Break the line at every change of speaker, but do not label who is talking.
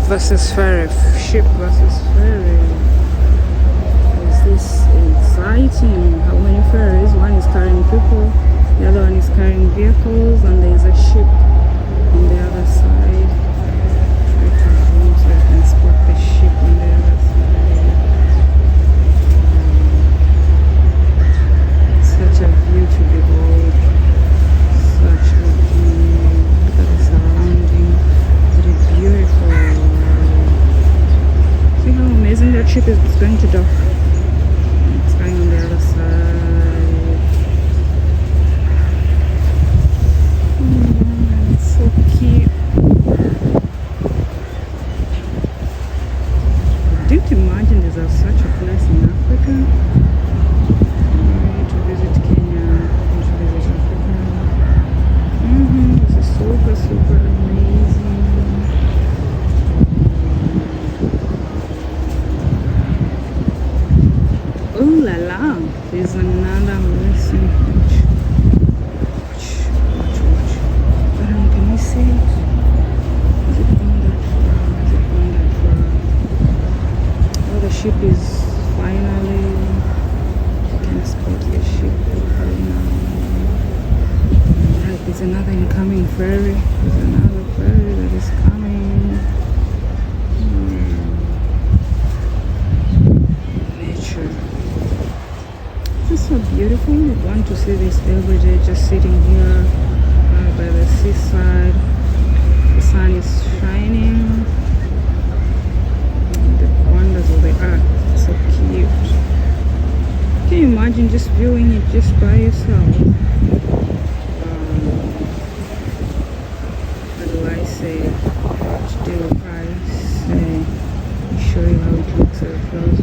versus ferry, ship versus ferry. There's this exciting. How many ferries? One is carrying people, the other one is carrying vehicles, and there's a ship on the other side. Try to zoom so I can spot the ship on the other side. Such a view to behold. Such a view. Look at the surroundings. It's beautiful. See how amazing that ship is. It's going to dock. It's going on the other side. It's so cute. Didn't imagine there's such a place in Africa. I'm ready to visit Kenya and to visit Africa. This is super, super amazing. Oh la la, there's another missing watch. Can you see it? Is it going that far? Is it going that far? Oh, the ship is finally, you can spot the ship properly now. Alright, there's another incoming ferry. There's another ferry that is coming. Nature. This is so beautiful. I want to see this every day, just sitting here by the seaside. The sun is shining. The wonders of the earth. So cute. Can you imagine just viewing it just by yourself? What do I say? What do I say? I'll show you how it looks at first.